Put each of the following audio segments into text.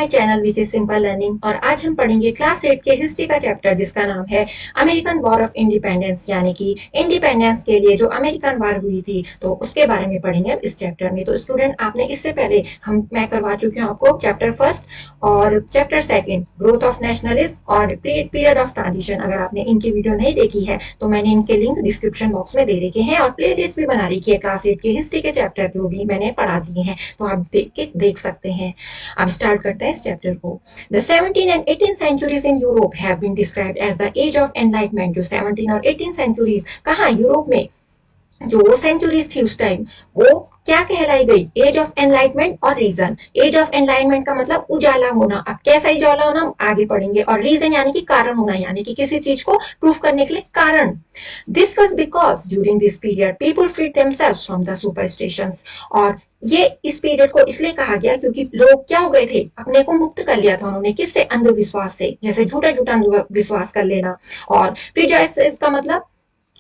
My channel which is simple learning और आज हम पढ़ेंगे क्लास 8 के हिस्ट्री का चैप्टर जिसका नाम है अमेरिकन वॉर ऑफ इंडिपेंडेंस यानी कि इंडिपेंडेंस के लिए जो अमेरिकन वार हुई थी तो उसके बारे में पढ़ेंगे अब इस चैप्टर में। तो स्टूडेंट आपने इससे पहले मैं करवा चुकी हूँ आपको चैप्टर फर्स्ट और chapter second growth of nationalism और पीरियड ऑफ ट्रांजिशन। अगर आपने इनकी वीडियो नहीं देखी है तो मैंने इनके लिंक डिस्क्रिप्शन बॉक्स में दे रखे हैं और प्ले लिस्ट भी बना रखी है क्लास 8 के हिस्ट्री के चैप्टर जो भी मैंने पढ़ा दिए हैं, तो आप देख सकते हैं। अब स्टार्ट करते हैं इस चैप्टर को। The 17 and 18 centuries in Europe have been described as the age of enlightenment. जो 17 और 18 सेंचुरीज कहाँ यूरोप में जो सेंचुरीज थी उस टाइम वो क्या कहलाई गई? एज ऑफ एनलाइटमेंट और रीजन। एज ऑफ एनलाइटमेंट का मतलब उजाला होना। अब कैसा उजाला होना आगे पढ़ेंगे। और रीजन यानी कि कारण होना, यानी कि किसी चीज को प्रूफ करने के लिए कारण। This was because during this period people freed themselves from the superstitions. और ये इस पीरियड को इसलिए कहा गया क्योंकि लोग क्या हो गए थे, अपने को मुक्त कर लिया था उन्होंने। किससे? अंधविश्वास से, जैसे झूठा झूठा विश्वास कर लेना। और प्रिजुडिस का मतलब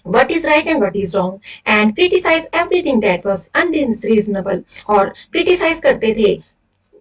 what is right and what is wrong and criticize everything that was unreasonable। और criticize करते थे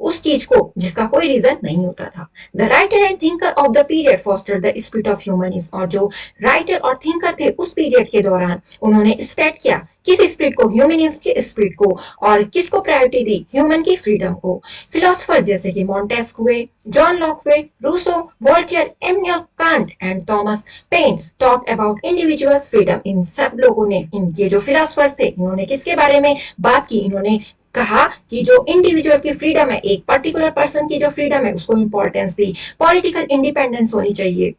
उस चीज को जिसका कोई रीजन नहीं होता था। The writer and thinker of the period foster the spirit of humanism. और जो राइटर और थिंकर थे उस पीरियड के दौरान उन्होंने स्प्रेड किया किस स्पिरिट को? ह्यूमनिज्म के स्पिरिट को। और किसको प्रायोरिटी दी? ह्यूमन की फ्रीडम को। फिलोसफर जैसे कि मॉन्टेस्क्यू हुए, जॉन लॉक हुए, Rousseau, Voltaire, Immanuel Kant and Thomas Paine talk about individuals freedom. इन सब लोगों ने, इनके जो फिलोसफर्स थे, इन्होंने किसके बारे में बात की? इन्होंने कहा कि जो इंडिविजुअल की फ्रीडम है, एक पर्टिकुलर पर्सन की जो फ्रीडम है उसको इंपॉर्टेंस दी। पॉलिटिकल इंडिपेंडेंस होनी चाहिए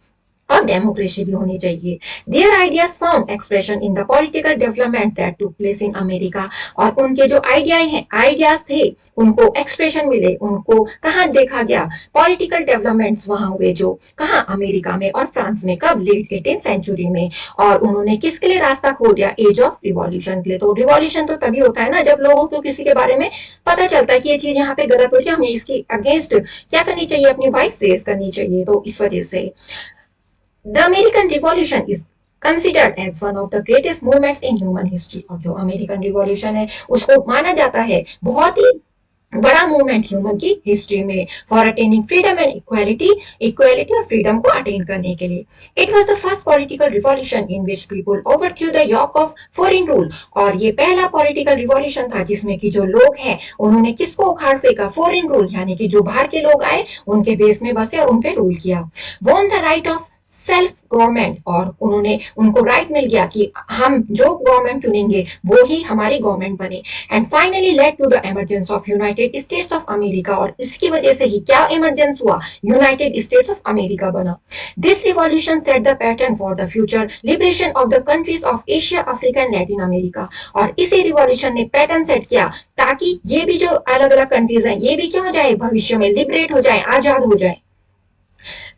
और डेमोक्रेसी भी होनी चाहिए। Their ideas found expression in the political development that took place in America. और उनके जो आइडियाज थे उनको एक्सप्रेशन मिले, उनको कहाँ देखा गया? पॉलिटिकल डेवलपमेंट्स वहां हुए, जो कहाँ? अमेरिका में और फ्रांस में। कब? लेट 18 सेंचुरी में। और उन्होंने किसके लिए रास्ता खोल दिया? एज ऑफ रिवॉल्यूशन के लिए। तो रिवॉल्यूशन तो तभी होता है ना जब लोगों को किसी के बारे में पता चलता है कि ये चीज यहाँ पे गलत हो रही है, हमें इसकी अगेंस्ट क्या करनी चाहिए? अपनी वॉइस रेज करनी चाहिए। तो इस वजह से The American Revolution is considered as one of the greatest movements in human history। और जो अमेरिकन रिवॉल्यूशन है उसको माना जाता है बहुत ही बड़ा मूवमेंट ह्यूमन की हिस्ट्री में। For attaining freedom and equality और फ्रीडम को अटेन करने के लिए। It was the first political revolution in which people overthrew the yoke of foreign rule. और ये पहला पॉलिटिकल रिवॉल्यूशन था जिसमें कि जो लोग हैं उन्होंने किसको उखाड़ फेंका? फॉरेन रूल, यानी कि जो बाहर के लोग आए उनके देश में बसे और उन पे रूल किया। Won the right of self government. और उनको राइट मिल गया कि हम जो गवर्नमेंट चुनेंगे वो ही हमारी गवर्नमेंट बने। And finally led to the emergence of United States of America. और इसकी वजह से ही क्या इमरजेंस हुआ? यूनाइटेड स्टेट्स ऑफ अमेरिका बना। This revolution set the pattern for the future liberation of the countries of Asia, Africa and Latin America. और इसी रिवॉल्यूशन ने पैटर्न सेट किया ताकि ये भी जो अलग अलग कंट्रीज हैं ये भी क्या हो जाए? भविष्य में लिबरेट हो जाए, आजाद हो जाए।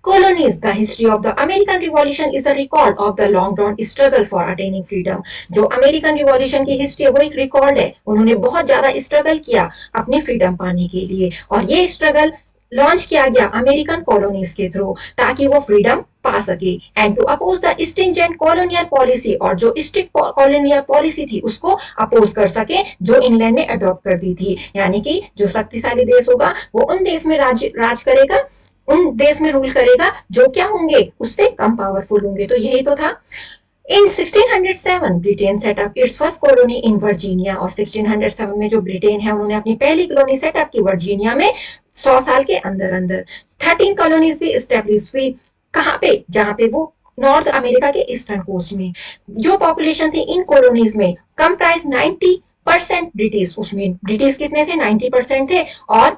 Colonies, the history of the American Revolution is a record of the long-drawn struggle for attaining freedom। जो अमेरिकन रिवॉल्यूशन की हिस्ट्री है वो एक रिकॉर्ड है। उन्होंने बहुत ज्यादा स्ट्रगल किया अपनी फ्रीडम पाने के लिए और ये स्ट्रगल लॉन्च किया गया अमेरिकन कॉलोनीज के थ्रू ताकि वो फ्रीडम पा सके। And to oppose the stringent colonial policy. और जो स्ट्रिक्ट कॉलोनियल पॉलिसी थी उसको अपोज कर सके जो इंग्लैंड ने अडॉप्ट कर दी थी। यानी कि जो शक्तिशाली देश होगा वो उन देश में राज करेगा, उन देश में रूल करेगा जो क्या होंगे? उससे कम पावरफुल होंगे। तो यही तो था। इन 1607 Britain setup it's first colony in Virginia. और 1607 में जो ब्रिटेन है उन्होंने अपनी पहली कॉलोनी सेटअप की वर्जीनिया में 100 साल के अंदर अंदर। 13 कॉलोनीज भी स्टेब्लिश हुई। कहाँ पे? जहां पे वो नॉर्थ अमेरिका के ईस्टर्न कोस्ट में। जो पॉपुलेशन थी इन कॉलोनीज में कंप्राइज 90% ब्रिटिश। उसमें ब्रिटिश कितने थे? 90% थे। और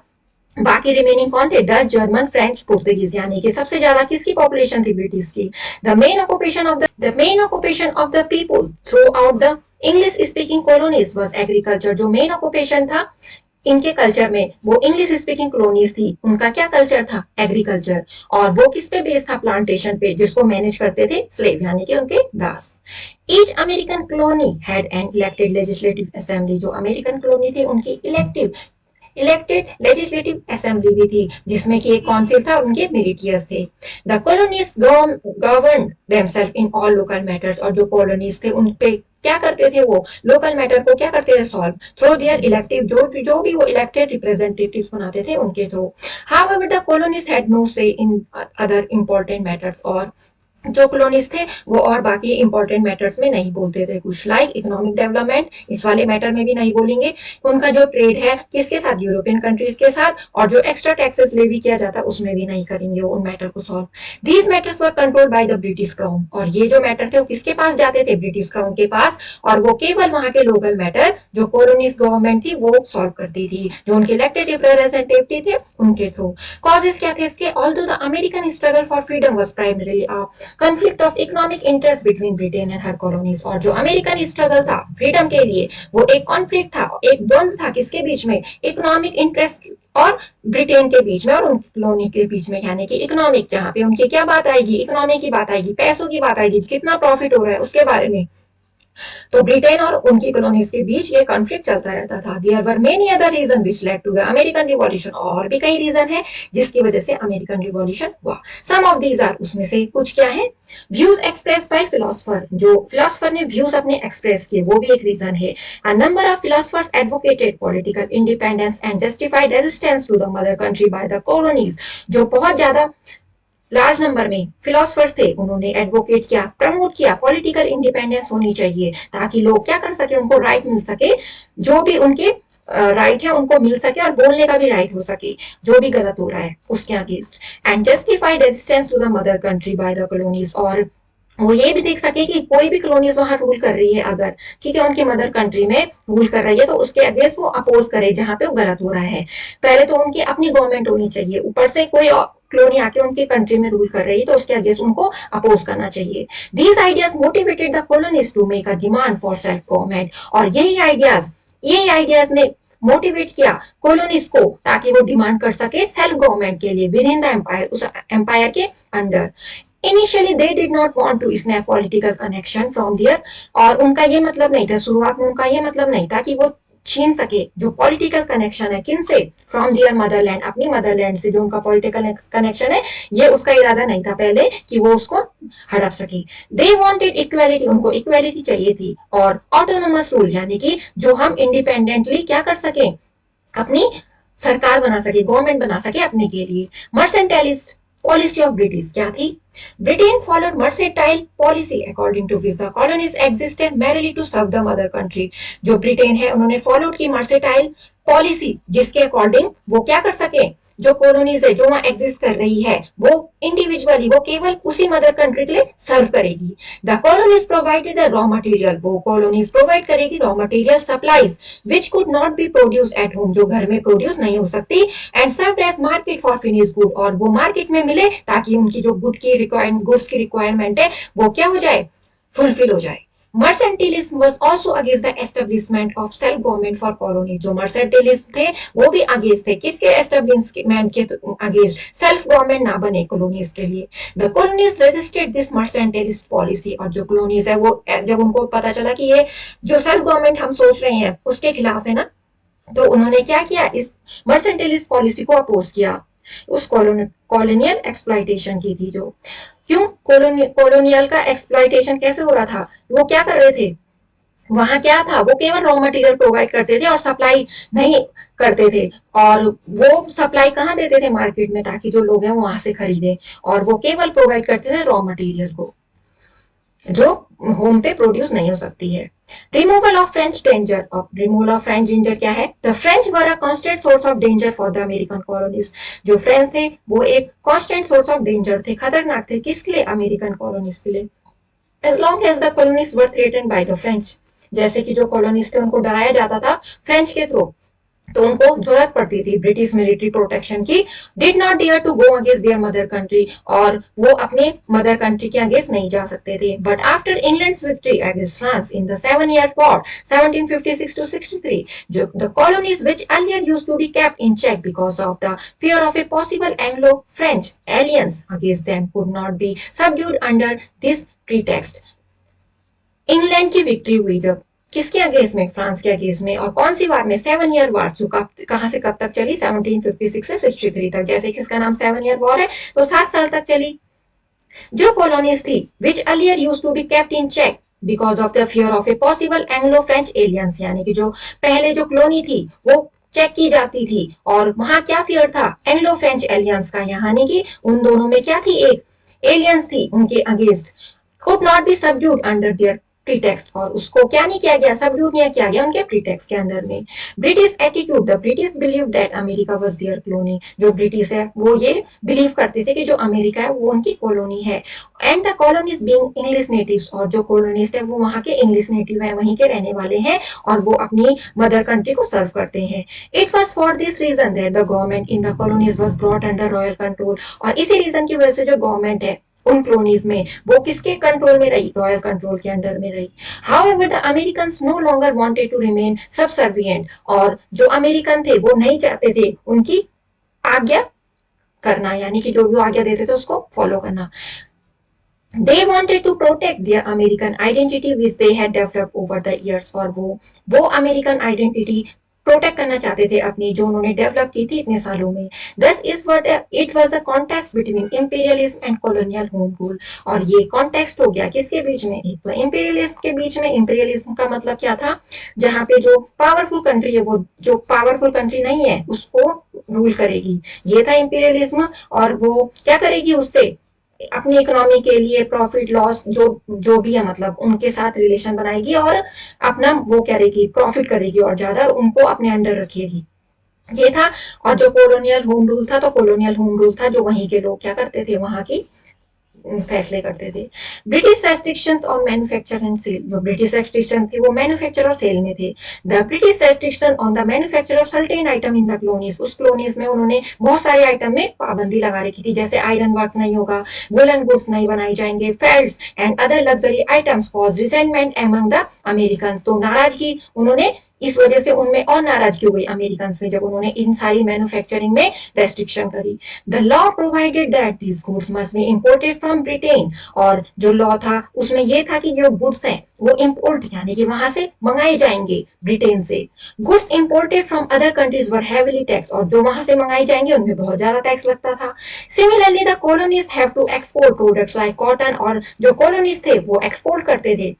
बाकी रिमेनिंग कौन थे? Dutch, German, French, Portuguese. यानी कि सबसे ज्यादा किसकी पॉपुलेशन थी? ब्रिटिश की। The main occupation of the people through out the English speaking colonies was agriculture. जो मेन ऑक्यूपेशन था इनके कल्चर में वो इंग्लिश स्पीकिंग कॉलोनीज थी, उनका क्या कल्चर था? एग्रीकल्चर। और वो किस पे बेस्ड था? प्लांटेशन पे, जिसको मैनेज करते थे स्लेव यानी कि उनके दास। Each American colony had an elected legislative assembly. जो अमेरिकन कॉलोनी थी उनकी इलेक्टेड लेजिस्लेटिव असेंबली भी थी जिसमें कि एक काउंसिल था, उनके मिलिटियर्स थे। The colonies govern themself in all local matters. और जो कॉलोनीज थे उन पे क्या करते थे वो लोकल मैटर को क्या करते थे सॉल्व थ्रू देयर इलेक्टिव जो भी वो इलेक्टेड रिप्रेजेंटेटिव्स बनाते थे उनके थ्रू। However the colonies had no say in other important matters, और जो कॉलोनीज थे वो और बाकी इंपॉर्टेंट मैटर्स में नहीं बोलते थे कुछ, लाइक इकोनॉमिक डेवलपमेंट इस वाले मैटर में भी नहीं बोलेंगे, उनका जो ट्रेड है किसके साथ यूरोपियन कंट्रीज के साथ, और जो एक्स्ट्रा टैक्सेस लेवी किया जाता है उसमें भी नहीं करेंगे वो उन मैटर को solve. These matters were controlled by the British crown, और ये जो मैटर थे वो किसके पास जाते थे ब्रिटिश क्राउन के पास, और वो केवल वहां के लोकल मैटर जो कॉलोनीज गवर्नमेंट थी वो सॉल्व करती थी, जो उनके इलेक्टेड रिप्रेजेंटेटिव थे उनके थ्रू। कॉजेस क्या थे इसके, although the American struggle for freedom was primarily conflict of economic interest between Britain and her colonies, और जो अमेरिकन स्ट्रगल था फ्रीडम के लिए वो एक कॉन्फ्लिक्ट था, एक द्वंद था किसके बीच में, इकोनॉमिक इंटरेस्ट और ब्रिटेन के बीच में और उनकी कॉलोनी के बीच में, यानी कि इकोनॉमिक जहां पे उनकी क्या बात आएगी, इकोनॉमी की बात आएगी, पैसों की बात आएगी, कितना प्रॉफिट हो रहा है उसके बारे में। तो ब्रिटेन और उनकी कॉलोनीज के बीच ये कॉन्फ्लिक्ट चलता रहता था। There were many other reason which led to the American revolution, और भी कई रीजन है जिसकी वजह से अमेरिकन रिवॉल्यूशन हुआ। सम ऑफ दीज आर, उसमें से कुछ क्या है, व्यूज एक्सप्रेस बाय फिलोसोफर, जो फिलोसोफर ने व्यूज अपने एक्सप्रेस किए वो भी एक रीजन है। A number of philosophers advocated political independence and justified resistance to the mother country by the colonies, जो बहुत ज्यादा लार्ज नंबर में फिलोसफर्स थे उन्होंने एडवोकेट किया, प्रमोट किया पॉलिटिकल इंडिपेंडेंस होनी चाहिए ताकि लोग क्या कर सके, उनको राइट मिल सके, जो भी उनके राइट है उनको मिल सके, और बोलने का भी राइट हो सके जो भी गलत हो रहा है उसके against. And justified resistance to the mother country by the colonies, और वो ये भी देख सके कि कोई भी कॉलोनीज वहां रूल कर रही है अगर, ठीक है, उनकी मदर कंट्री में रूल कर रही है तो उसके अगेंस्ट वो अपोज करे जहां पे वो गलत हो रहा है। पहले तो उनकी अपनी गवर्नमेंट होनी चाहिए, ऊपर से कोई कॉलोनी आके उनकी कंट्री में रूल कर रही है तो उसके अगेंस्ट उनको अपोज करना चाहिए। These ideas motivated the colonies to make a demand for self government, और यही आइडियाज ने मोटिवेट किया कॉलोनीज को ताकि वो डिमांड कर सके सेल्फ गवर्नमेंट के लिए विद इन द एम्पायर, उस एम्पायर के अंदर। Initially they did not want to snap political connection from there, और उनका ये मतलब नहीं था, शुरुआत में उनका ये मतलब नहीं था कि वो छीन सके जो पॉलिटिकल कनेक्शन है किनसे, फ्रॉम दियर मदरलैंड, अपनी मदरलैंड से जो उनका पॉलिटिकल कनेक्शन है, ये उसका इरादा नहीं था पहले कि वो उसको हड़प सके। दे वांटेड इक्वालिटी, उनको इक्वालिटी चाहिए थी, और ऑटोनोमस रूल, यानी कि जो हम इंडिपेंडेंटली क्या कर सके, अपनी सरकार बना सके, गवर्नमेंट बना सके अपने के लिए। मर्सेंटाइलिस्ट पॉलिसी ऑफ ब्रिटिश क्या थी, Britain followed mercantile policy according to which the colonies existed merely to serve the mother country, जो ब्रिटेन है उन्होंने फॉलोड की मर्सेंटाइल पॉलिसी जिसके अकॉर्डिंग वो क्या कर सके, जो कॉलोनीज है जो वहां एग्जिस्ट कर रही है वो इंडिविजुअली, वो केवल उसी मदर कंट्री के लिए सर्व करेगी। The colonies provided the raw material, वो कॉलोनीज प्रोवाइड करेगी raw material supplies which could not be produce at home, जो घर में प्रोड्यूस नहीं हो सकती, and serve as market for finish good, और वो मार्केट में मिले ताकि उनकी जो गुड्स की रिक्वायरमेंट है वो क्या हो जाए, फुलफिल हो जाए। मर्सेंटिलिज्म was also against the establishment of self government for colony, जो मर्सेंटिलिस्ट थे वो भी अगेंस्ट थे किसके, एस्टेब्लिशमेंट के अगेंस्ट, सेल्फ गवर्नमेंट ना बने कॉलोनीज के लिए। The colonies resisted this mercantilist policy, और जो कॉलोनीज है वो जब उनको पता चला कि ये जो सेल्फ गवर्नमेंट हम सोच रहे हैं उसके खिलाफ है ना, तो उन्होंने क्या किया, इस मर्सेंटिलिस्ट पॉलिसी को अपोज किया, उस कॉलोनियल एक्सप्लॉइटेशन की थी जो। क्यों कॉलोनियल का एक्सप्लॉइटेशन कैसे हो रहा था, वो क्या कर रहे थे, वहां क्या था, वो केवल रॉ मटेरियल प्रोवाइड करते थे और सप्लाई नहीं करते थे, और वो सप्लाई कहाँ देते थे, मार्केट में, ताकि जो लोग हैं वो वहां से खरीदे, और वो केवल प्रोवाइड करते थे रॉ मटेरियल को जो होम पे प्रोड्यूस नहीं हो सकती है। Removal of French danger, removal of French danger क्या है, the French were a constant source of danger for the American colonies, जो फ्रेंच थे वो एक कांस्टेंट सोर्स ऑफ डेंजर थे, खतरनाक थे किसके लिए, अमेरिकन कॉलोनीज के लिए। As long as the colonies were threatened by the French, जैसे कि जो कॉलोनीज थे उनको डराया जाता था फ्रेंच के थ्रू, तो उनको जरूरत पड़ती थी ब्रिटिश मिलिट्री प्रोटेक्शन की, did not dare to go against their mother country, और वो अपने मदर कंट्री के अगेंस्ट नहीं जा सकते थे। But after England's victory against France in the 7 year war 1756 to 63, जो the colonies which earlier used to be kept in check because of the fear of a possible Anglo French alliance against them could not be subdued under this pretext. England की victory हुई जब, किसके against में, France के against में, और कौन सी वार में, 7 year वॉर, जो कहां से कब तक चली, 1756 से 63 तक, जैसे कि इसका नाम 7 year वॉर है तो 7 साल तक चली। जो कॉलोनीज थी which earlier used to be kept in check because of the fear of a possible Anglo French alliance, यानी कि जो पहले जो कॉलोनी थी वो चेक की जाती थी, और वहां क्या फियर था, एंग्लो फ्रेंच एलियंस का, यानी कि उन दोनों में क्या थी, एक एलियंस थी उनके against, could not be subdued under their pretext, और उसको क्या नहीं किया गया, सबड्यूट नहीं किया गया उनके प्रीटेक्स्ट के अंडर में। British attitude, the British believe that America was their colony, जो ब्रिटिश है वो ये बिलीव करते थे कि जो अमेरिका है वो उनकी कॉलोनी है। And the colonies being English natives, और जो कॉलोनिस्ट है वो वहां के इंग्लिश नेटिव है, वहीं के रहने वाले हैं, और वो अपनी मदर कंट्री को सर्व करते हैं। It was for this reason that the government in the colonies was brought under royal control, और इसी रीजन की वजह से जो गवर्नमेंट है उन कॉलोनीज में वो किसके कंट्रोल में रही, रॉयल कंट्रोल के अंडर में रही। However the American no longer wanted to remain subservient, और जो अमेरिकन थे वो नहीं चाहते थे उनकी आज्ञा करना, यानी कि जो भी आज्ञा देते थे उसको फॉलो करना। They wanted to protect their American identity which they had developed over the years, और वो अमेरिकन आइडेंटिटी प्रोटेक्ट करना चाहते थे अपनी, जो उन्होंने डेवलप की थी इतने सालों में। दस is what it was a context between imperialism and colonial home rule, और ये कॉन्टेक्स्ट हो गया किसके बीच में, एक तो इंपीरियलिज्म के बीच में। इंपीरियलिज्म का मतलब क्या था, जहां पे जो पावरफुल कंट्री है वो जो पावरफुल कंट्री नहीं है उसको रूल करेगी, ये था इंपीरियलिज्म। और वो क्या करेगी, उससे अपनी इकोनॉमी के लिए प्रॉफिट लॉस जो जो भी है, मतलब उनके साथ रिलेशन बनाएगी और अपना वो करेगी, प्रॉफिट करेगी और ज्यादा, और उनको अपने अंडर रखेगी, ये था। और जो कॉलोनियल होम रूल था, तो कॉलोनियल होम रूल था जो वहीं के लोग क्या करते थे, वहां की फैसले करते थे। British restrictions on manufacture and sale, जो ब्रिटिश रेस्ट्रिक्शन थे वो मैन्युफैक्चर और सेल में थे। The British restriction on the manufacture of certain item in the colonies, उस कॉलोनीज में उन्होंने बहुत सारे आइटम में पाबंदी लगा रखी थी, जैसे आयरन वर्क्स नहीं होगा, वुलन गुड्स नहीं बनाई जाएंगे, fields and other luxury items cause resentment among the American, तो नाराजगी उन्होंने इस वजह से उनमें और नाराजगी हो गई अमेरिकन में, जब उन्होंने इन सारी मैन्युफैक्चरिंग में रेस्ट्रिक्शन करी। The law provided that these goods must be imported from Britain, और जो लॉ था उसमें ये था कि जो गुड्स हैं वो इंपोर्ट यानी कि वहां से मंगाए जाएंगे ब्रिटेन से। Goods imported from other countries were heavily tax, और जो वहां से मंगाए जाएंगे उनमें बहुत ज्यादा टैक्स लगता था। Similarly the colonies have to export products like cotton, और जो कॉलोनीज थे वो एक्सपोर्ट करते थे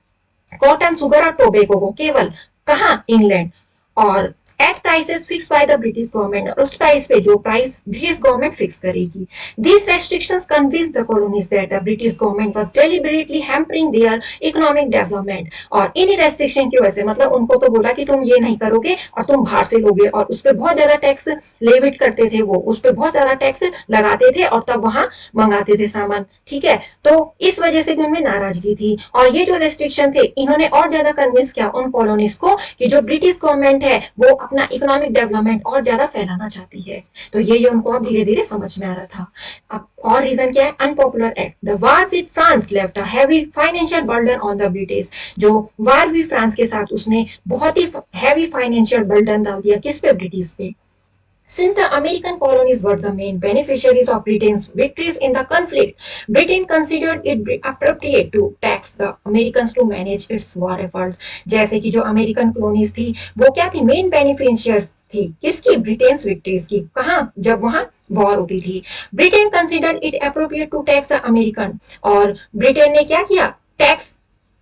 कॉटन, सुगर और टोबैको को, केवल कहाँ, इंग्लैंड, और at prices fix by the British government, और उस प्राइस पे जो प्राइस ब्रिटिश गवर्नमेंट फिक्स करेगी। These restrictions convinced the colonies that the British government was deliberately hampering their economic development, और इन रेस्ट्रिक्शन की वजह से, मतलब उनको तो बोला कि तुम ये नहीं करोगे और तुम बाहर से लोगे, और उस पर बहुत ज्यादा टैक्स लेविट करते थे, वो उस पर बहुत ज्यादा टैक्स लगाते थे और तब वहां मंगाते थे सामान, ठीक है। तो इस वजह से भी उनमें नाराजगी थी, और ये जो रेस्ट्रिक्शन थे इन्होंने और ज्यादा कन्विंस किया उन कॉलोनीज को कि जो ब्रिटिश गवर्नमेंट है वो अपना इकोनॉमिक डेवलपमेंट और ज्यादा फैलाना चाहती है। तो ये उनको अब धीरे धीरे समझ में आ रहा था। अब और रीजन क्या है, unpopular act. The war with France left a heavy financial burden on the British, जो वार हुई फ्रांस के साथ उसने बहुत ही हैवी फाइनेंशियल बर्डन डाल दिया किस पे, ब्रिटिश पे। Since the American colonies were the main beneficiaries of Britain's victories in the conflict, Britain considered it appropriate to tax the Americans to manage its war efforts. जैसे कि जो American colonies थी वो क्या थी, मेन बेनिफिशियर्स थी किसकी, Britain's victories की, कहाँ, जब वहां वॉर होती थी। Britain considered it appropriate to tax the American, और ब्रिटेन ने क्या किया, टैक्स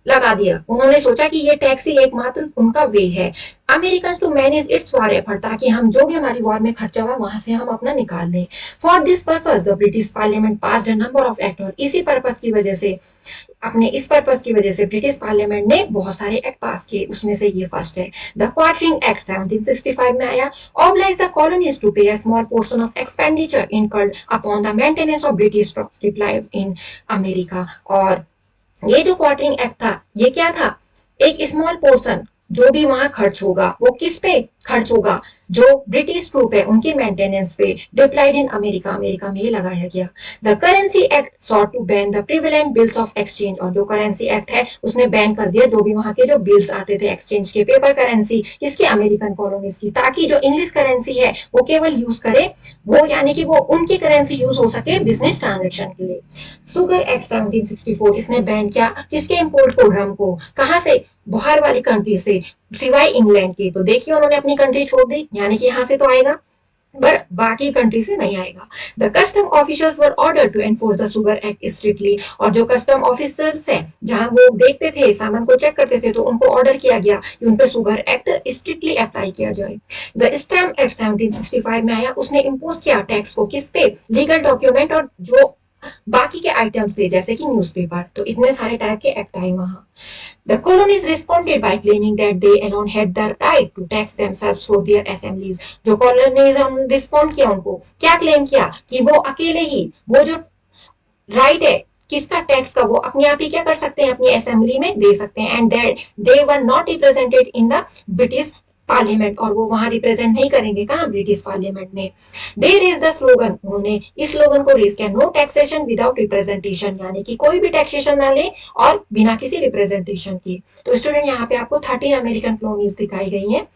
लगा दिया, उन्होंने सोचा कि ये टैक्स ही एकमात्र उनका वे है American to manage its war effort, ताकि हम जो भी हमारी वॉर में खर्चा हुआ वहां से हम अपना निकाल लें। For this purpose the British parliament passed a number of act, और इसी पर्पस की वजह से, अपने इस पर्पस की वजह से ब्रिटिश पार्लियामेंट ने बहुत सारे एक्ट पास किए, उसमें से ये फर्स्ट है। द क्वार्टरिंग एक्ट 1765 में आया, oblige the colonies to pay a small portion of expenditure incurred upon the maintenance of British troops deployed in America. और ये जो क्वार्टरिंग एक्ट था ये क्या था, एक स्मॉल पोर्शन जो भी वहां खर्च होगा वो किस पे खर्च होगा, जो ब्रिटिश ट्रूप है उनकी मेंटेनेंस पे, डिप्लॉयड इन अमेरिका, अमेरिका में ये लगाया गया। The currency act sought to ban the prevalent bills of exchange, और जो करेंसी एक्ट है उसने बैन कर दिया जो भी वहां के जो बिल्स आते थे एक्सचेंज के, पेपर करेंसी किसके, अमेरिकन कॉलोनीज की, ताकि जो इंग्लिश करेंसी है वो केवल यूज करे वो, यानी कि वो उनकी करेंसी यूज हो सके बिजनेस ट्रांजेक्शन के लिए। शुगर एक्ट 1764 इसने बैन किया किसके, इंपोर्ट को, ड्रम को, कहां से, बाहर वाली कंट्री से, सिवाय इंग्लैंड के। तो देखिए उन्होंने अपनी कंट्री छोड़ दी, यानी कि यहां से तो आएगा। पर बाकी कंट्री से नहीं आएगा। The custom officers were order to enforce the sugar act strictly, और जो कस्टम ऑफिसर्स है जहां वो देखते थे सामान को चेक करते थे तो उनको ऑर्डर किया गया कि उन पे शुगर एक्ट स्ट्रिक्टली अप्लाई किया जाए। द स्टैम्प एक्ट 1765 में आया, उसने इम्पोज किया टैक्स को किस पे, लीगल डॉक्यूमेंट और जो बाकी के आइटम्स थे जैसे कि न्यूज़पेपर, तो इतने सारे टाइप के एक्ट आए वहां। The colonies responded by claiming that they alone had the right to tax themselves through their assemblies. जो कॉलोनिज्म रिस्पॉन्ड किया उनको क्या क्लेम किया कि वो अकेले ही वो जो राइट है किसका टैक्स का वो अपने आप ही क्या कर सकते हैं, अपनी असेंबली में दे सकते हैं, and that they were not represented in the British parliament, और वो वहां रिप्रेजेंट नहीं करेंगे कहाँ, ब्रिटिश पार्लियामेंट में। दे रेज द स्लोगन, उन्होंने इस स्लोगन को रेज किया, नो टैक्सेशन विदाउट रिप्रेजेंटेशन, यानी कि कोई भी टैक्सेशन ना ले और बिना किसी रिप्रेजेंटेशन के। तो स्टूडेंट यहाँ पे आपको 13 अमेरिकन कॉलोनीज दिखाई गई हैं,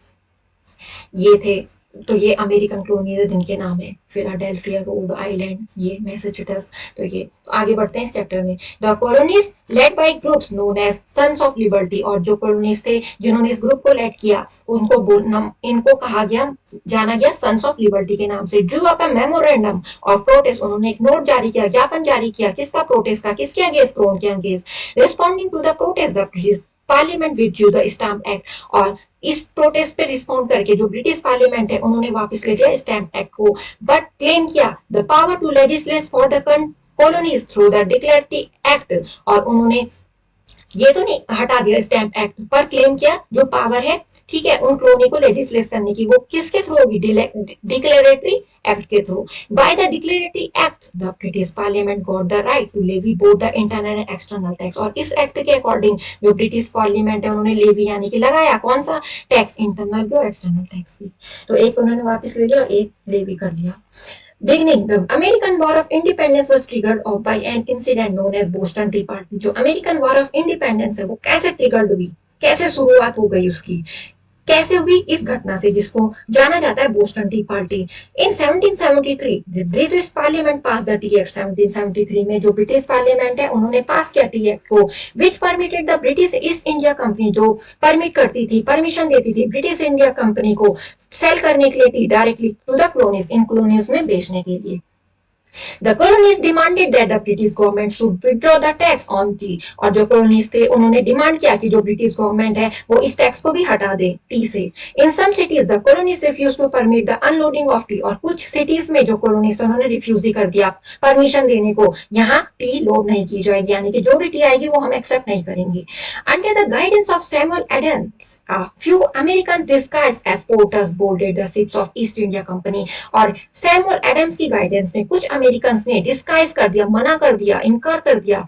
ये थे। तो ये अमेरिकन कॉलोनीज जिनके नाम है फिलाडेल्फिया, रोड आइलैंड, ये मैसेचुसेट्स। तो ये आगे बढ़ते हैं इस चैप्टर में। The colonies led by groups known as sons of liberty, और जो कॉलोनीज थे जिन्होंने इस ग्रुप को लेड किया उनको इनको कहा गया, जाना गया सन्स ऑफ लिबर्टी के नाम से। Drew up a memorandum of protest, उन्होंने एक नोट जारी किया, ज्ञापन जारी किया, किसका, प्रोटेस्ट का, किसके अगेंस्ट, क्रोन के against. Responding to the protest the parliament withdrew the stamp act, और इस प्रोटेस्ट पे रिस्पॉन्ड करके जो ब्रिटिश पार्लियामेंट है उन्होंने वापस ले लिया स्टैम्प एक्ट को, बट क्लेम किया the power to legislate for the colonies through the declarative act, और उन्होंने ये तो नहीं हटा दिया स्टैम्प एक्ट, पर क्लेम किया जो पावर है ठीक है उन कॉलोनी को लेजिस्लेट करने की वो किसके थ्रू होगी, डिक्लेरेटरी एक्ट के through. By the declaratory act the British parliament got the right to levy both the internal and external tax, और इस एक्ट के अकॉर्डिंग जो ब्रिटिश पार्लियामेंट है उन्होंने लेवी यानी कि लगाया कौन सा टैक्स, इंटरनल भी और एक्सटर्नल टैक्स भी। तो एक उन्होंने वापस ले लिया और एक लेवी कर लिया। Beginning, the American War of Independence was triggered off by an incident known as Boston Tea Party. जो अमेरिकन वॉर ऑफ इंडिपेंडेंस है वो कैसे ट्रिगर्ड हुई, कैसे शुरुआत हो गई उसकी, कैसे हुई, इस घटना से जिसको जाना जाता है Boston T party. In 1773 British parliament pass the T act, 1773 में जो ब्रिटिश पार्लियामेंट है उन्होंने पास किया टी एक्ट को, which permitted the British East India company, जो परमिट करती थी, परमिशन देती थी ब्रिटिश इंडिया कंपनी को सेल करने के लिए tea directly to the colonies, इन कॉलोनीज में बेचने के लिए। The colonies demanded that the British government should withdraw the tax on tea, और जो colonies थे उन्होंने डिमांड किया कि जो ब्रिटिश गवर्नमेंट है वो इस टैक्स को भी हटा दे टी से। In some cities the colonies refused to permit the unloading of tea, और कुछ सिटीज में जो colonies उन्होंने रिफ्यूज ही कर दिया परमिशन देने को, यहाँ टी लोड नहीं की जाएगी, यानी कि जो भी टी आएगी वो हम एक्सेप्ट नहीं करेंगे। Under the guidance of Samuel Adams, a few American disguised as porters boarded the ships of East India Company, और सैमुअल एडम्स की गाइडेंस में कुछ अमेरिकन ने डिस्गाइज कर दिया, मना कर दिया, इनकार कर दिया,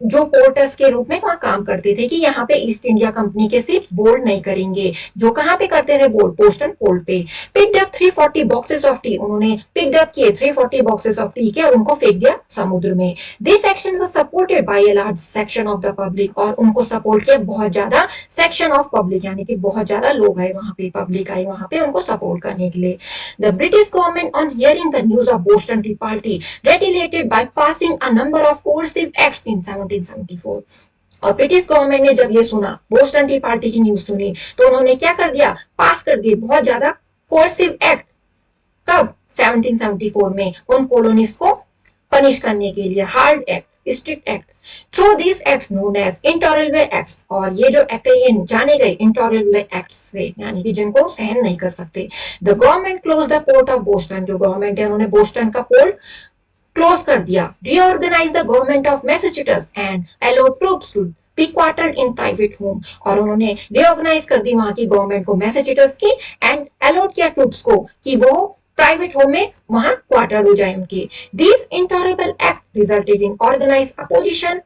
जो पोर्टर्स के रूप में वहां काम करते थे कि यहाँ पे ईस्ट इंडिया कंपनी के शिप्स बोर्ड नहीं करेंगे, जो कहाँ पे करते थे बोर्ड, बोस्टन पोर्ट पे। Picked up 340 boxes of T, उन्होंने पिक्ड अप किए 340 बॉक्सेस ऑफ टी के और उनको फेंक दिया समुद्र में। This action was supported by a large section of the public, और उनको सपोर्ट किया बहुत ज्यादा सेक्शन ऑफ पब्लिक, यानी कि बहुत ज्यादा लोग आए वहां पे, पब्लिक आई वहां पे उनको सपोर्ट करने के लिए। The British government on hearing the news of Boston T party retaliated by passing a number of coercive acts in 1774, और ब्रिटिश गवर्नमेंट ने जब ये सुना, बोस्टन टी पार्टी की न्यूज सुनी, तो उन्होंने क्या कर दिया, पास कर दिए बहुत ज्यादा कोर्सिव एक्ट। कब, 1774 में उन कॉलोनीज को पनिश करने के लिए, hard act, strict act. Through this acts known as intolerable acts, और ये जो एक्ट है ये जाने गए इंटॉलरेबल एक्ट्स से, यानी कि जिनको सहन नहीं कर सकते। The government close the port of Boston, जो गवर्नमेंट है उन्होंने बोस्टन का पोर्ट क्लोज कर दिया। Reorganise the government of Massachusetts and allow troops to be quartered in private home, और उन्होंने रीऑर्गेनाइज कर दी वहां की गवर्नमेंट को, मैसेच्यूसेट्स की, एंड अलॉट किया ट्रूप्स को कि वो प्राइवेट होम में वहां क्वार्टर हो जाए उनके। This intolerable act resulted in organise opposition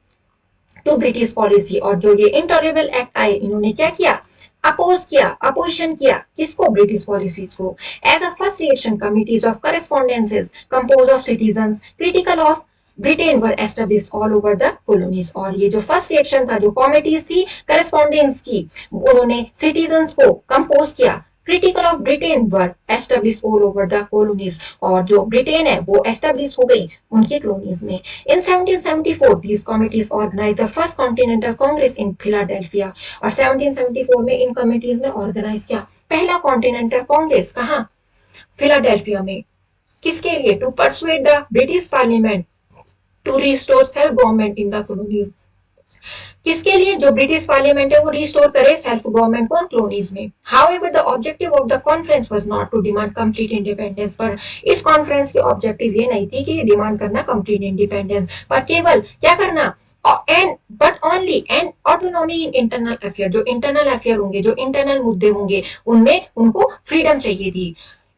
to British policy, और जो ये इंटॉलरेबल एक्ट आए इन्होंने क्या किया, अपोज किया, अपोजिशन किया, किसको, ब्रिटिश पॉलिसीज को। As a first reaction committees of correspondences compose of citizens critical of Britain were establish all over the colonies, और ये जो फर्स्ट रिएक्शन था, जो कमिटीज थी करेस्पॉन्डेंस की, उन्होंने सिटीजन्स को कंपोज किया, critical of Britain were establish all over the colonies, और जो ब्रिटेन है वो एस्टेब्लिश हो गई उनके कॉलोनीज में। इन 1774 these committees organized the first continental congress in Philadelphia, और 1774 में इन कमिटीज ने ऑर्गेनाइज किया पहला कॉन्टिनेंटल कांग्रेस, कहाँ, फिलाडेल्फिया में। किसके लिए? To persuade the British parliament to restore self government in the colonies. किसके लिए? जो ब्रिटिश पार्लियामेंट है वो रिस्टोर करे सेल्फ गवर्नमेंट को कॉलोनीज में। However the objective of the conference was not to demand complete independence, पर इस कॉन्फ्रेंस की ऑब्जेक्टिव ये नहीं थी कि डिमांड करना कंप्लीट इंडिपेंडेंस, पर केवल क्या करना, and but only and autonomy in internal affair. जो इंटरनल अफेयर होंगे, जो इंटरनल मुद्दे होंगे, उनमें उनको फ्रीडम चाहिए थी।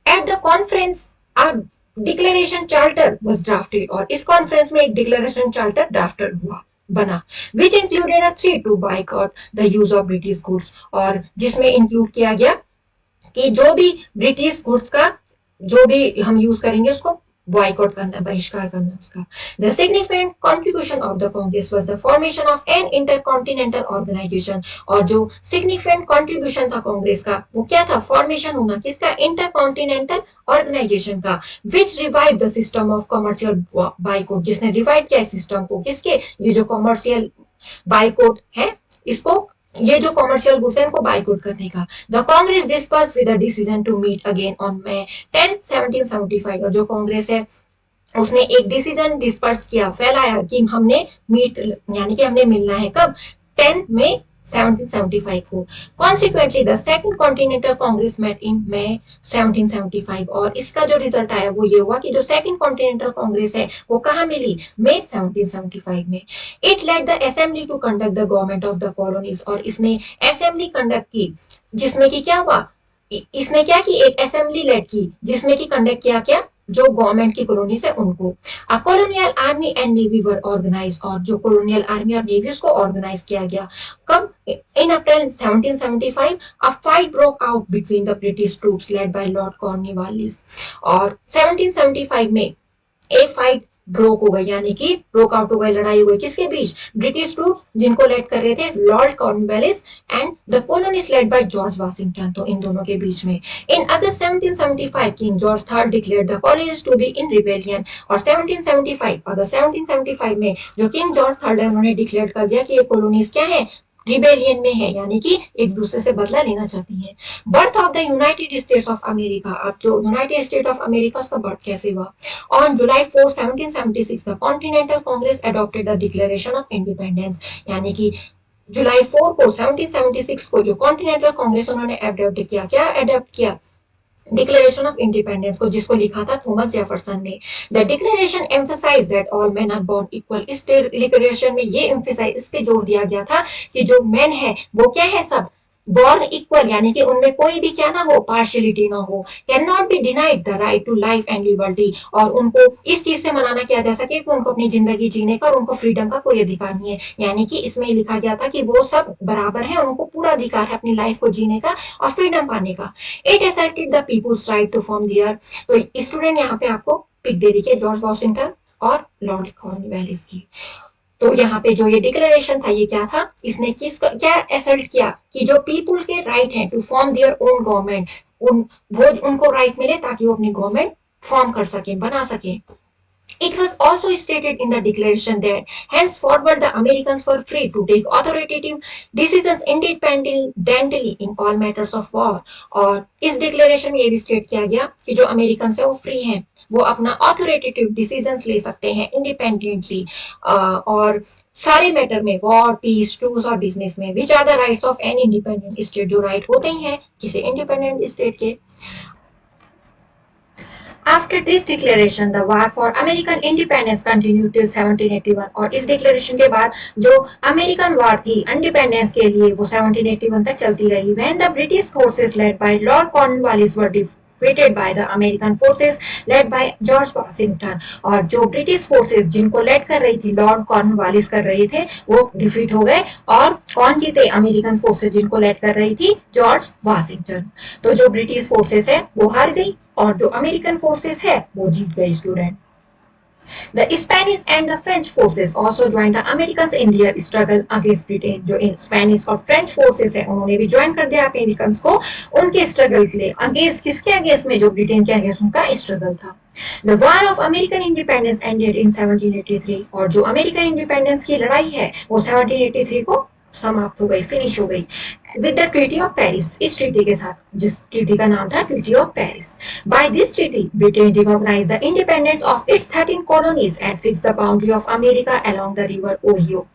At the conference a declaration charter was drafted, और इस कॉन्फ्रेंस में एक डिक्लेरेशन चार्टर ड्राफ्टेड हुआ, बना, which included a threat to boycott the use of British goods, और जिसमें इंक्लूड किया गया कि जो भी ब्रिटिश गुड्स का जो भी हम यूज करेंगे उसको बॉयकॉट करना, बहिष्कार करना उसका। The significant contribution of the congress was the formation of an intercontinental organisation, और जो सिग्निफिकेंट कॉन्ट्रीब्यूशन था कांग्रेस का वो क्या था? फॉर्मेशन होना किसका? इंटरकॉन्टिनेंटल ऑर्गेनाइजेशन का, which revive the system of commercial boycott, जिसने रिवाइव किया सिस्टम को, किसके? ये जो कमर्शियल बाइकआउट है, इसको, ये जो कॉमर्शियल गुड्स है इनको बाइकआउट करने का। The congress disperse with a decision to meet again on May 10, 1775, और जो कांग्रेस है उसने एक डिसीजन डिस्पर्स किया, फैलाया कि हमने मीट यानी कि हमने मिलना है कब? 10 मई 1775 को। Consequently the second Continental Congress met in May 1775, और इसका जो रिजल्ट आया वो ये हुआ कि जो सेकंड कॉन्टिनेंटल कांग्रेस है वो कहाँ मिली? मई 1775 में। It led the assembly to conduct the government of the colonies, और इसने असेंबली कंडक्ट की, जिसमें कि क्या हुआ? इसने क्या की? एक असेंबली लेड की, जिसमें कि कंडक्ट किया क्या? जो गवर्नमेंट की कॉलोनी है उनको। A colonial army and navy were organise, और जो कॉलोनियल आर्मी और नेवी उसको ऑर्गेनाइज किया गया कब? In April 1775 a fight broke out between the British troops led by Lord Cornwallis, और 1775 में एक फाइट ब्रोक हो गई, यानी कि ब्रोक आउट हो गई, लड़ाई हो गई, किसके बीच? ब्रिटिश ट्रूप्स जिनको लेड कर रहे थे Lord Cornwallis and the colonies led by George Washington, तो इन दोनों के बीच में। In August 1775 King George third declared the colonies to be in rebellion, और 1775 अगस्त 1775 में जो किंग जॉर्ज थर्ड है उन्होंने डिक्लेयर कर दिया कि ये कॉलोनीज क्या है? रिबेलियन में है, यानी कि एक दूसरे से बदला लेना चाहती हैं। Birth of the United States of America, अब जो यूनाइटेड स्टेट ऑफ अमेरिका उसका बर्थ कैसे हुआ? On July 4, 1776 the continental Congress adopted the declaration of independence, यानी कि जुलाई 4 को 1776 को जो कॉन्टिनेंटल कांग्रेस उन्होंने अडॉप्ट किया, क्या अडॉप्ट किया? डिक्लेरेशन ऑफ इंडिपेंडेंस को, जिसको लिखा था थॉमस जेफरसन ने। The declaration emphasise that all men are born equal, इस डिक्लेरेशन में ये एम्फसाइज, इस पे जोर दिया गया था कि जो मेन है वो क्या है? सब बोर्न इक्वल, यानी कि उनमें कोई भी क्या ना हो? पार्शियलिटी ना हो। Can not be denied the right to life and liberty, और उनको इस चीज से मनाना किया जा सके कि उनको अपनी जिंदगी जीने का और उनको फ्रीडम का कोई अधिकार नहीं है, यानी कि इसमें लिखा गया था कि वो सब बराबर है, उनको पूरा अधिकार है अपनी लाइफ को जीने का और फ्रीडम पाने का। It asserted the people's right to form their, तो स्टूडेंट यहाँ पे आपको पिक दे रही है जॉर्ज वॉशिंगटन और लॉर्ड कॉर्नवालिस की। तो यहाँ पे जो ये डिक्लेरेशन था ये क्या था? इसने किस क्या असल्ट किया कि जो पीपुल के राइट है to form their own government, वो उनको राइट मिले ताकि वो अपनी गवर्नमेंट फॉर्म कर सके, बना सके। It was also stated in the declaration that henceforward the Americans were free to take authoritative decisions independently in all matters of war, और इस डिक्लेरेशन में ये भी स्टेट किया गया कि जो अमेरिकन है वो फ्री हैं, वो अपना ऑथोरिटेटिव डिसीजंस ले सकते हैं इंडिपेंडेंटली, और सारे मैटर में, वॉर, पीस, ट्रूस और बिजनेस में, which are the rights of an independent state, जो राइट होते ही हैं किसी इंडिपेंडेंट स्टेट के। After this declaration, the war for American independence continued till 1781, और इस डिक्लेरेशन के बाद जो अमेरिकन वार थी इंडिपेंडेंस के लिए वो 1781 तक चलती रही। When the British forces led by Lord Cornwallis were defeated by the American forces led by George Washington, और जो ब्रिटिश फोर्सेस जिनको लेड कर रही थी लॉर्ड कॉर्नवालिस कर रहे थे वो डिफीट हो गए, और कौन जीते? अमेरिकन फोर्सेस जिनको लेड कर रही थी जॉर्ज वाशिंगटन। तो जो ब्रिटिश फोर्सेस है वो हार गई और जो अमेरिकन फोर्सेस है वो जीत गई student. The Spanish and the French forces also joined the Americans in their struggle against Britain, जो इन स्पेनिश और फ्रेंच फोर्सेस है उन्होंने भी ज्वाइन कर दिया अमेरिकन को उनके स्ट्रगल के लिए। अगेंस्ट किसके अगेंस्ट में? जो ब्रिटेन के अगेंस्ट उनका स्ट्रगल था। The War of American Independence ended in 1783, और जो अमेरिकन इंडिपेंडेंस की लड़ाई है वो 1783 को समाप्त हो गई, फिनिश हो गई with the treaty of Paris, इस ट्रीटी के साथ, जिस ट्रीटी का नाम था treaty of Paris. By this treaty Britain recognise the independence of its 13 colonies and fix the boundary of America along the river Ohio.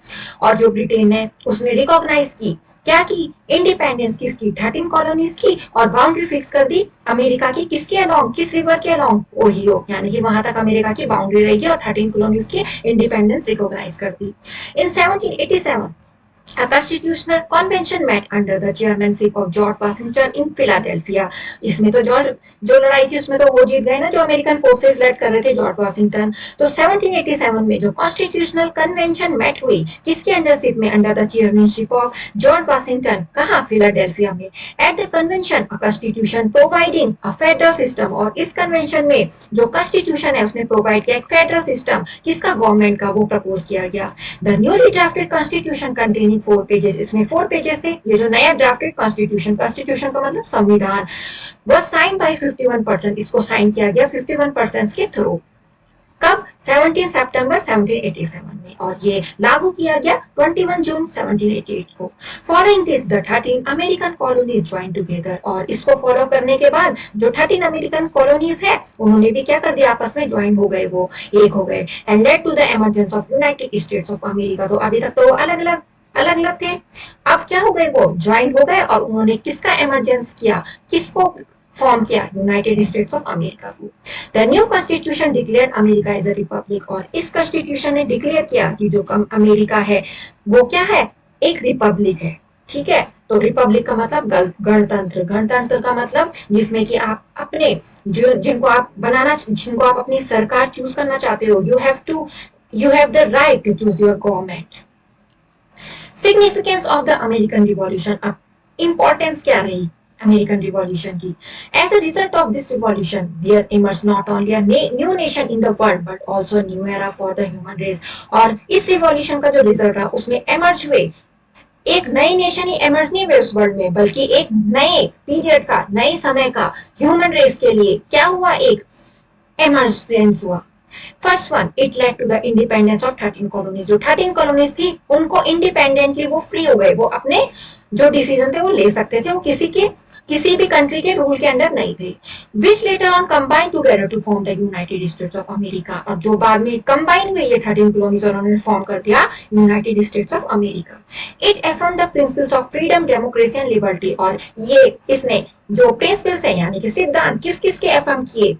और जो ब्रिटेन है उसने रिकॉग्नाइज की, क्या की, इंडिपेंडेंस किसकी, 13 कॉलोनीज की, और बाउंड्री फिक्स कर दी अमेरिका की, किसके अलोंग, किस रिवर के अलोंग, ओहियो, यानी कि वहां तक अमेरिका की बाउंड्री रहेगी और 13 कॉलोनीज की इंडिपेंडेंस रिकॉग्नाइज कर दी। इन 1787 A constitutional convention met under the chairmanship of George Washington in Philadelphia। इसमें तो जॉर्ज, जो लड़ाई थी उसमें तो वो जीत गए ना, जो अमेरिकन फोर्सेस लेड कर रहे थे जॉर्ज वाशिंगटन। तो 1787 में जो कॉन्स्टिट्यूशनल कन्वेंशन मेट हुई, किसके अंडरशिप में, under the chairmanship of George Washington, कहाँ, फिलाडेल्फिया में। At the convention a constitution providing a federal system, और इस कन्वेंशन में जो कॉन्स्टिट्यूशन है उसने प्रोवाइड किया एक फेडरल सिस्टम, किसका, गवर्नमेंट का, वो प्रपोज किया गया। The newly drafted constitution containing 4 pages, इसमें 4 पेजेस थे। ये जो नया ड्राफ्टेड कॉन्स्टिट्यूशन, कॉन्स्टिट्यूशन का मतलब संविधान, वह साइन बाय 51%, इसको साइन किया गया 51% के थ्रू। कब, 17 सितंबर 1787 में, और ये लागू किया गया 21 जून 1788 को। Following this the 13 American colonies join together, और इसको फॉलो करने के बाद जो 13 अमेरिकन कॉलोनीज है उन्होंने भी क्या कर दिया, आपस में ज्वाइन हो गए, वो एक हो गए। And led to the emergence of United States of America. तो अभी तक तो अलग अलग थे, अब क्या हो गए, वो ज्वाइन हो गए, और उन्होंने किसका इमरजेंस किया, किसको फॉर्म किया, यूनाइटेड स्टेट्स ऑफ अमेरिका को। The new constitution declared America as a republic, और इस कॉन्स्टिट्यूशन ने डिक्लेयर किया कि जो अमेरिका है वो क्या है, एक रिपब्लिक है। ठीक है, तो रिपब्लिक का मतलब गणतंत्र, गणतंत्र का मतलब जिसमें कि आप अपने जो जिनको आप बनाना, जिनको आप अपनी सरकार चूज करना चाहते हो, you have the right to choose your government. Significance of the American revolution, अब इंपॉर्टेंस क्या रही अमेरिकन रिवॉल्यूशन की। As a result of this revolution there emerge not only a new nation in the world but also new era for the human race. और इस revolution का जो result रहा उसमें एमर्ज हुए, एक नई नेशन ही एमर्ज नहीं हुए उस वर्ल्ड में, बल्कि एक नए पीरियड का, नए समय का ह्यूमन रेस के लिए क्या हुआ, एक एमर्जेंस हुआ। First one, it led to the independence of 13 colonies. जो 13 कॉलोनीज थी उनको इंडिपेंडेंटली वो फ्री हो गए, वो अपने जो डिसीजन थे वो ले सकते थे, वो किसी भी कंट्री के रूल के अंडर नहीं थे। Which later on combine together to form the United States of America, और जो बाद में कंबाइन हुए ये 13 कॉलोनीज और उन्होंने फॉर्म कर दिया United States of America. It affirm the principles of freedom, democracy and liberty, और ये इसने जो प्रिंसिपल्स है यानी कि सिद्धांत किस किस के एफर्म किए,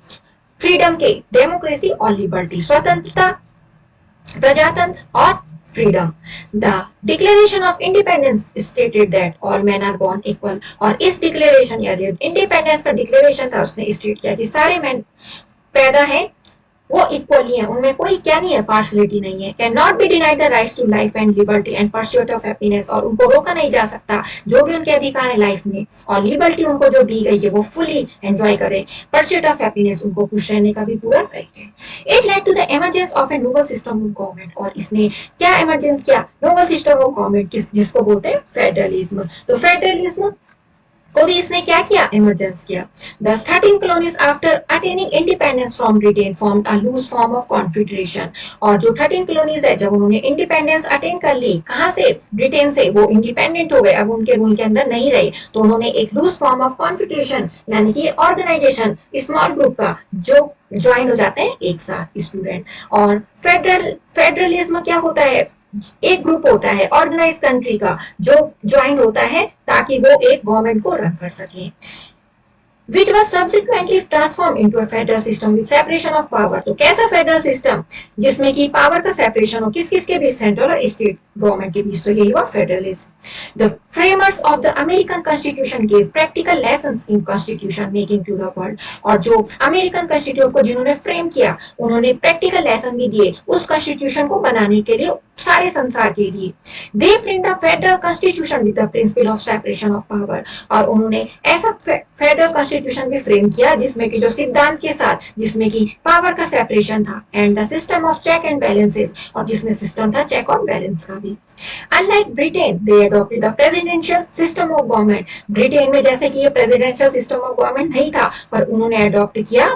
फ्रीडम के, डेमोक्रेसी और लिबर्टी, स्वतंत्रता, प्रजातंत्र और freedom. The declaration of independence stated that all man are born equal, और इस डिक्लेरेशन यानी इंडिपेंडेंस का डिक्लेरेशन था उसने स्टेट किया कि सारे मैन पैदा हैं वो इक्वली है, उनमें कोई क्या नहीं है, पार्शलिटी नहीं है। Can not be denied the rights to life and liberty and pursuit of happiness, और उनको रोका नहीं जा सकता जो भी उनके अधिकार है लाइफ में, और लिबर्टी उनको जो दी गई है वो फुली एंजॉय करें, परस्यूट ऑफ हैप्पीनेस उनको खुश रहने का भी पूरा राइट है। It led to the emergence of a noble system of government, और इसने क्या इमरजेंस किया, नोबल सिस्टम ऑफ गवर्नमेंट, जिसको बोलते हैं फेडरलिज्म। तो फेडरलिज्म को भी इसने क्या किया, इमरजेंस किया। The 13 colonies after attaining independence from Britain formed a loose form of confederation, और जो 13 colonies है जब उन्होंने इंडिपेंडेंस अटेन कर ली, कहां से, ब्रिटेन से, वो इंडिपेंडेंट हो गए, अब उनके रूल के अंदर नहीं रहे, तो उन्होंने एक लूज फॉर्म ऑफ कॉन्फेडरेशन यानी कि ऑर्गेनाइजेशन, स्मॉल ग्रुप का जो ज्वाइन हो जाते हैं एक साथ स्टूडेंट। और फेडरलिज्म क्या होता है, एक ग्रुप होता है ऑर्गेनाइज कंट्री का जो ज्वाइन होता है ताकि वो एक गवर्नमेंट को रन कर सके। which was subsequently transformed into a federal system with separation of power। तो कैसा फेडरल सिस्टम, जिसमें कि पावर का सेपरेशन हो, किस किस के बीच, सेंट्रल और स्टेट गवर्नमेंट के बीच, तो यही हुआ federalism. The framers of the American constitution give practical lessons in constitution making to the world, और जो अमेरिकन कॉन्स्टिट्यूशन को जिन्होंने फ्रेम किया उन्होंने प्रैक्टिकल लेसन भी दिए उस कॉन्स्टिट्यूशन को बनाने के लिए सारे संसार के लिए। They framed a federal constitution with the principle of separation of power, और उन्होंने ऐसा फेडरल कॉन्स्टिट्यूशन भी फ्रेम किया जिसमें कि जो सिद्धांत के साथ, जिसमें कि पावर का सेपरेशन था, and the system of check and balances, और जिसमें सिस्टम था चेक और बैलेंस का भी। Unlike Britain they adopted the presidential system of government, Britain में जैसे कि ये प्रेसिडेंशियल सिस्टम ऑफ गवर्नमेंट नहीं था पर उन्होंने अडॉप्ट किया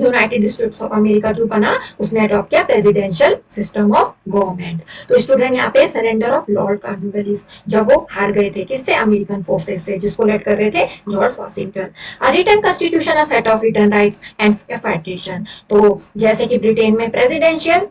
यूनाइटेड स्टेट्स ऑफ अमेरिका जो बना उसने अडॉप्ट किया प्रेसिडेंशियल सिस्टम ऑफ गवर्नमेंट। तो स्टूडेंट यहाँ पे सरेंडर ऑफ लॉर्ड कॉर्नवालिस, जब वो हार गए थे किससे, अमेरिकन फोर्सेस से, जिसको लेड कर रहे थे George Washington. A written constitution, a set of written rights and federation. तो जैसे कि ब्रिटेन में प्रेसिडेंशियल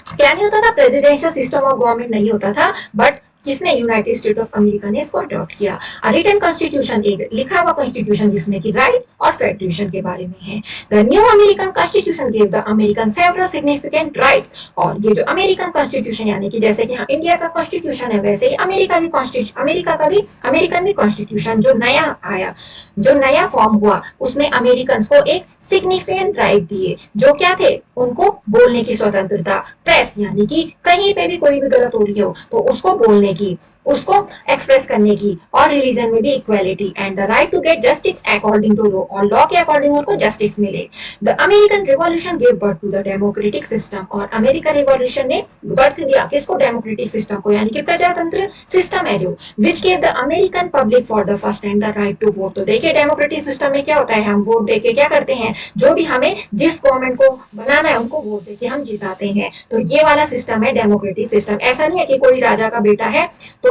क्या नहीं होता था, प्रेसिडेंशियल सिस्टम ऑफ गवर्नमेंट नहीं होता था, बट किसने, यूनाइटेड स्टेट ऑफ अमेरिका ने इसको अडॉप्ट किया। रिटन कॉन्स्टिट्यूशन, एक लिखा हुआ कॉन्स्टिट्यूशन जिसमें कि राइट और फेडरेशन के बारे में है। The new American constitution give the American several significant rights. और ये जो अमेरिकन कॉन्स्टिट्यूशन यानी कि जैसे कि इंडिया का कॉन्स्टिट्यूशन है वैसे ही अमेरिका भी कॉन्स्टिट्यूशन, अमेरिका का भी अमेरिकन भी कॉन्स्टिट्यूशन जो नया आया, जो नया फॉर्म हुआ, उसने अमेरिकन को एक सिग्निफिकेंट राइट दिए, जो क्या थे, उनको बोलने की स्वतंत्रता, प्रेस यानी कि कहीं पे भी कोई भी गलत हो रही हो तो उसको बोलने की, उसको एक्सप्रेस करने की, और रिलीजन में भी equality, and the right to get justice according to law, और लॉ के अकॉर्डिंग उनको जस्टिस मिले। The American revolution give birth to the democratic system. और अमेरिकन रिवॉल्यूशन ने बर्थ दिया किसको, डेमोक्रेटिक सिस्टम को, यानी कि प्रजातंत्र सिस्टम है जो, which give the American public for the first time the right to vote. तो देखिए डेमोक्रेटिक सिस्टम में क्या होता है, हम वोट देके क्या करते हैं, जो भी हमें जिस गवर्नमेंट को बनाना है उनको वोट देके हम जिताते हैं। तो ये वाला सिस्टम है डेमोक्रेटिक सिस्टम। ऐसा नहीं है कि कोई राजा का बेटा है तो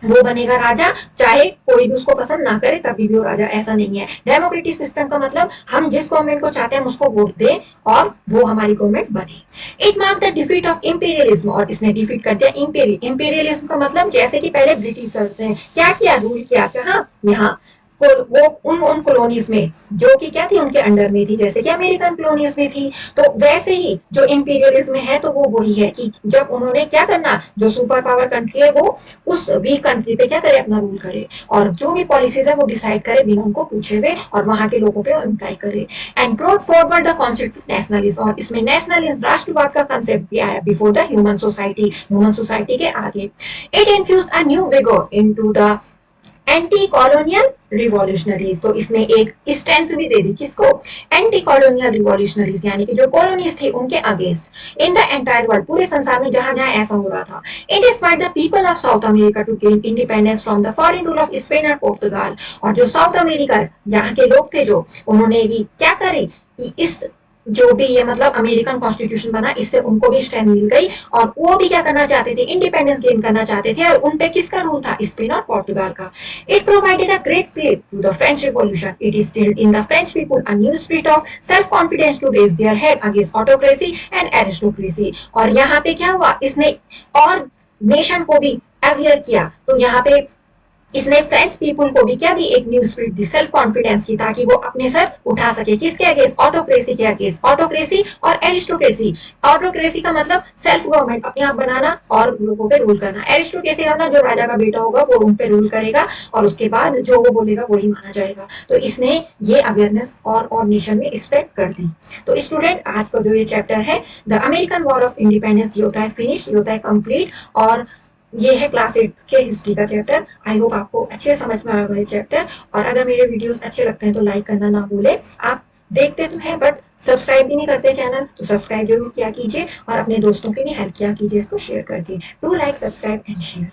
वो बनेगा राजा, चाहे कोई भी उसको पसंद ना करे तभी भी वो राजा, ऐसा नहीं है। डेमोक्रेटिक सिस्टम का मतलब हम जिस गवर्नमेंट को चाहते हैं हम उसको वोट दें और वो हमारी गवर्नमेंट बने। It mark the defeat of imperialism, और इसने डिफीट कर दिया इंपीरियलिज्म का मतलब जैसे कि पहले ब्रिटिशर्स ने क्या किया, रूल किया कहाँ, यहाँ वो उन कॉलोनीज में जो कि क्या थी, उनके अंडर में थी, जैसे कि अमेरिकन कॉलोनीज में थी। तो वैसे ही जो इंपीरियलिज्म है तो वो वही है कि जब उन्होंने क्या करना, जो सुपर पावर कंट्री है वो उस वीक कंट्री पे क्या करे, अपना रूल करे, और जो भी पॉलिसीज है वो डिसाइड करे बिना उनको पूछे हुए, और वहां के लोगों पे इम्प्लाई करे। And brought forward the concept of nationalism, और इसमें नेशनलिज्म, राष्ट्रवाद का कंसेप्ट भी आया बिफोर द ह्यूमन सोसाइटी के आगे। It infuse a new vigour into the anti colonial revolutionaries. तो इसने एक स्ट्रेंथ भी दे दी किसको, एंटी कॉलोनियल रिवॉल्यूशनरीज, यानी कि जो कॉलोनीज थी उनके against, in the entire world, पूरे संसार में जहां जहां ऐसा हो रहा था। It inspired the people of South America to gain independence from the foreign rule of Spain और पुर्तगाल। और जो साउथ अमेरिका यहाँ के लोग थे जो, उन्होंने भी क्या करे, इस जो भी ये मतलब अमेरिकन कॉन्स्टिट्यूशन बना इससे उनको भी स्ट्रेंथ मिल गई, और वो भी क्या करना चाहते थे, इंडिपेंडेंस गेन करना चाहते थे, और उनपे किसका रूल था, स्पेन और पोर्तुगाल का। It provided a great fillip to the French revolution. It instilled in the French people a new spirit of self confidence to raise their head against autocracy and aristocracy. और यहाँ पे क्या हुआ, इसने और nation को भी अवेयर किया। तो यहाँ पे इसने फ्रेंच पीपल को भी क्या दी, एक न्यू स्पिरिट दी, सेल्फ कॉन्फिडेंस की, ताकि वो अपने सर उठा सके किसके अगेंस्ट, ऑटोक्रेसी के अगेंस्ट। ऑटोक्रेसी और एरिस्टोक्रेसी, ऑटोक्रेसी का मतलब सेल्फ गवर्नमेंट, अपने आप बनाना और लोगों पे रूल करना। एरिस्टोक्रेसी का मतलब जो राजा का बेटा होगा वो उन पे रूल करेगा और उसके बाद जो वो बोलेगा वही माना जाएगा। तो इसने ये अवेयरनेस और नेशन में स्प्रेड कर दी। तो स्टूडेंट आज का जो ये चैप्टर है the American war of independence, ये होता है फिनिश, ये होता है कंप्लीट, और ये है क्लास 8 के हिस्ट्री का चैप्टर। आई होप आपको अच्छे समझ में आएगा ये चैप्टर। और अगर मेरे वीडियोस अच्छे लगते हैं तो लाइक करना ना भूले। आप देखते तो हैं बट सब्सक्राइब भी नहीं करते चैनल, तो सब्सक्राइब जरूर किया कीजिए और अपने दोस्तों की भी हेल्प किया कीजिए इसको शेयर करके। Do like, subscribe and share.